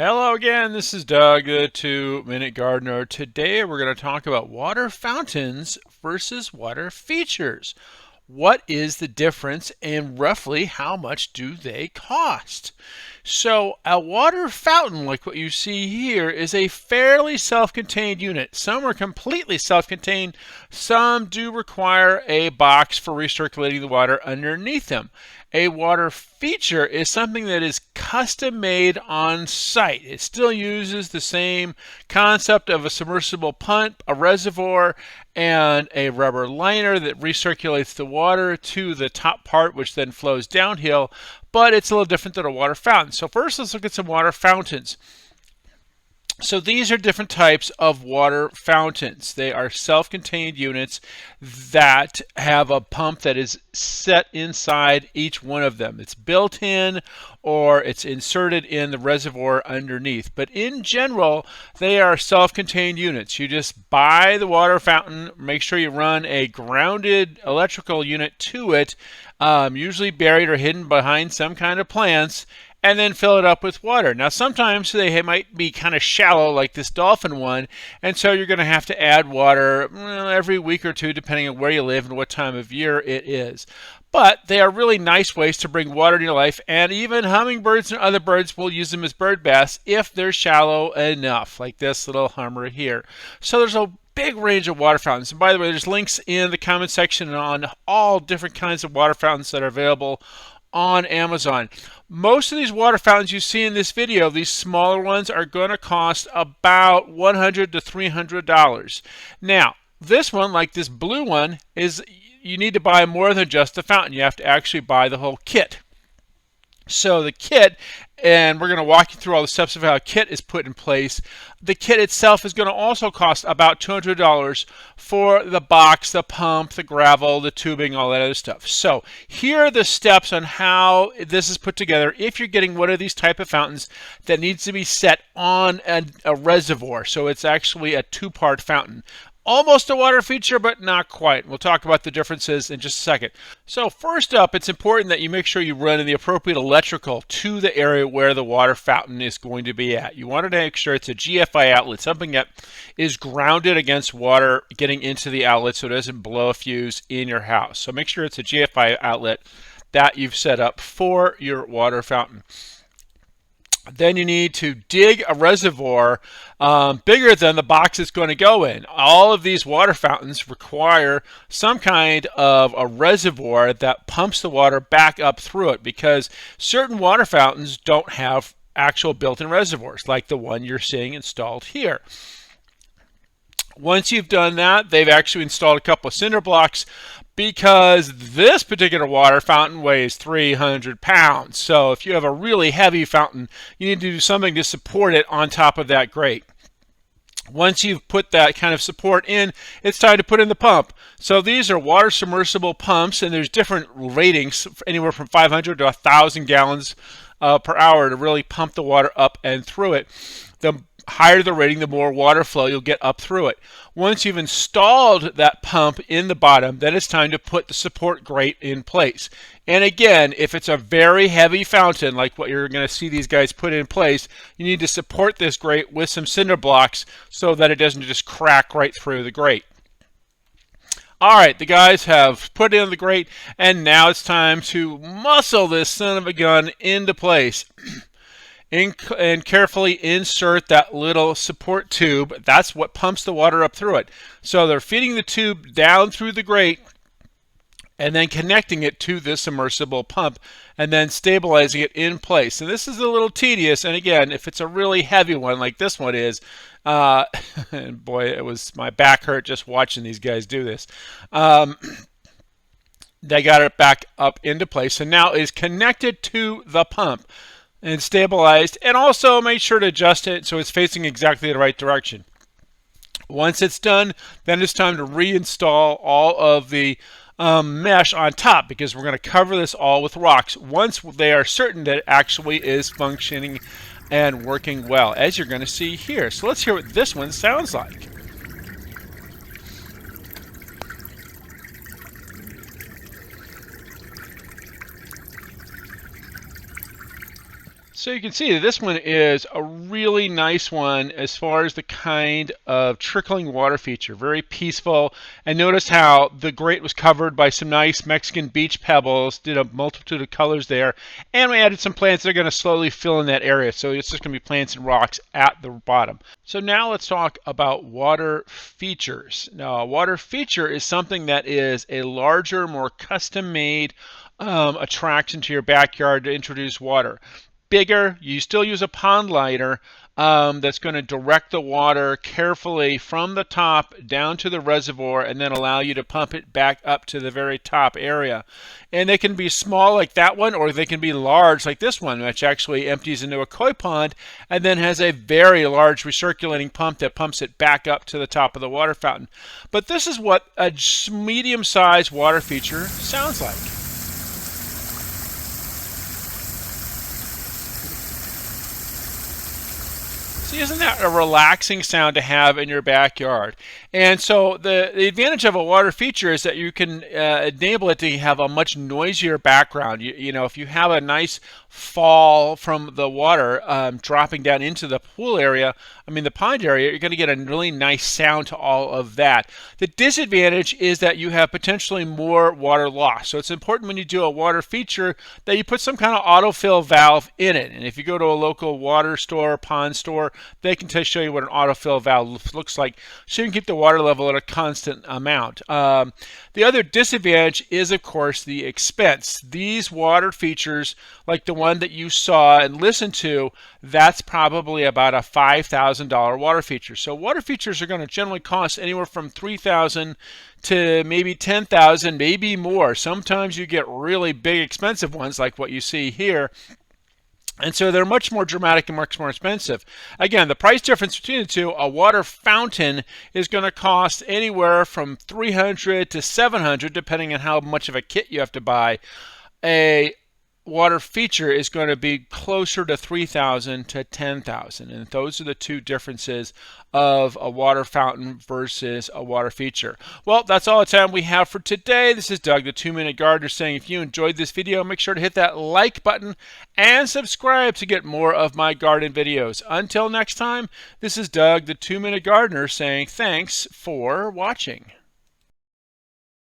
Hello again, this is Doug, the 2 Minute Gardener. Today we're going to talk about water fountains versus water features. What is the difference and roughly how much do they cost? So a water fountain, like what you see here, is a fairly self-contained unit. Some are completely self-contained. Some do require a box for recirculating the water underneath them. A water feature is something that is custom made on site. It still uses the same concept of a submersible pump, a reservoir, and a rubber liner that recirculates the water to the top part, which then flows downhill, but it's a little different than a water fountain. So first, let's look at some water fountains. So these are different types of water fountains. They are self-contained units that have a pump that is set inside each one of them. It's built in or it's inserted in the reservoir underneath. But in general, they are self-contained units. You just buy the water fountain, make sure you run a grounded electrical unit to it, usually buried or hidden behind some kind of plants, and then fill it up with water. Now sometimes they might be kind of shallow like this dolphin one, and so you're going to have to add water every week or two depending on where you live and what time of year it is. But they are really nice ways to bring water to your life, and even hummingbirds and other birds will use them as bird baths if they're shallow enough, like this little hummer here. So there's a big range of water fountains. And by the way, there's links in the comment section on all different kinds of water fountains that are available on Amazon. Most of these water fountains you see in this video, these smaller ones, are going to cost about $100 to $300. Now, this one, like this blue one, is you need to buy more than just the fountain. You have to actually buy the whole kit. So the kit, and we're going to walk you through all the steps of how a kit is put in place. The kit itself is going to also cost about $200 for the box, the pump, the gravel, the tubing, all that other stuff. So here are the steps on how this is put together if you're getting one of these type of fountains that needs to be set on a reservoir. So it's actually a two-part fountain. Almost a water feature, but not quite. We'll talk about the differences in just a second. So first up, it's important that you make sure you run in the appropriate electrical to the area where the water fountain is going to be at. You want to make sure it's a GFI outlet, something that is grounded against water getting into the outlet so it doesn't blow a fuse in your house. So make sure it's a GFI outlet that you've set up for your water fountain. Then you need to dig a reservoir bigger than the box it's going to go in. All of these water fountains require some kind of a reservoir that pumps the water back up through it, because certain water fountains don't have actual built-in reservoirs like the one you're seeing installed here. Once you've done that, they've actually installed a couple of cinder blocks, because this particular water fountain weighs 300 pounds. So if you have a really heavy fountain, you need to do something to support it on top of that grate. Once you've put that kind of support in, it's time to put in the pump. So these are water submersible pumps, and there's different ratings, anywhere from 500 to 1,000 gallons per hour to really pump the water up and through it. The higher the rating, the more water flow you'll get up through it. Once you've installed that pump in the bottom, then it's time to put the support grate in place. And again, if it's a very heavy fountain, like what you're going to see these guys put in place, you need to support this grate with some cinder blocks so that it doesn't just crack right through the grate. All right, the guys have put in the grate, and now it's time to muscle this son of a gun into place. And carefully insert that little support tube. That's what pumps the water up through it. So they're feeding the tube down through the grate and then connecting it to this submersible pump and then stabilizing it in place. And this is a little tedious, and again, if it's a really heavy one like this one is, and boy, it was, my back hurt just watching these guys do this. They got it back up into place, and now is connected to the pump and stabilized, and also make sure to adjust it so it's facing exactly the right direction. Once it's done, then it's time to reinstall all of the mesh on top, because we're going to cover this all with rocks once they are certain that it actually is functioning and working well, as you're going to see here. So let's hear what this one sounds like. So you can see that this one is a really nice one as far as the kind of trickling water feature. Very peaceful. And notice how the grate was covered by some nice Mexican beach pebbles, did a multitude of colors there. And we added some plants that are going to slowly fill in that area. So it's just going to be plants and rocks at the bottom. So now let's talk about water features. Now, a water feature is something that is a larger, more custom-made attraction to your backyard to introduce water. Bigger, you still use a pond lighter that's going to direct the water carefully from the top down to the reservoir and then allow you to pump it back up to the very top area. And they can be small like that one, or they can be large like this one, which actually empties into a koi pond and then has a very large recirculating pump that pumps it back up to the top of the water fountain. But this is what a medium-sized water feature sounds like. See, isn't that a relaxing sound to have in your backyard? And so the advantage of a water feature is that you can enable it to have a much noisier background. You know, if you have a nice fall from the water dropping down into the pool area, the pond area, you're going to get a really nice sound to all of that. The disadvantage is that you have potentially more water loss. So it's important when you do a water feature that you put some kind of autofill valve in it. And if you go to a local water store, pond store, they can show you what an autofill valve looks like, so you can keep the water level at a constant amount. The other disadvantage is, of course, the expense. These water features, like the one that you saw and listened to, that's probably about a $5,000 water feature. So water features are going to generally cost anywhere from $3,000 to maybe $10,000, maybe more. Sometimes you get really big, expensive ones like what you see here. And so they're much more dramatic and much more expensive. Again, the price difference between the two, a water fountain is going to cost anywhere from $300 to $700, depending on how much of a kit you have to buy. A water feature is going to be closer to $3,000 to $10,000, and those are the two differences of a water fountain versus a water feature. Well, that's all the time we have for today. This is Doug, the 2-Minute Gardener, saying if you enjoyed this video, make sure to hit that like button and subscribe to get more of my garden videos. Until next time, this is Doug, the 2-Minute Gardener, saying thanks for watching.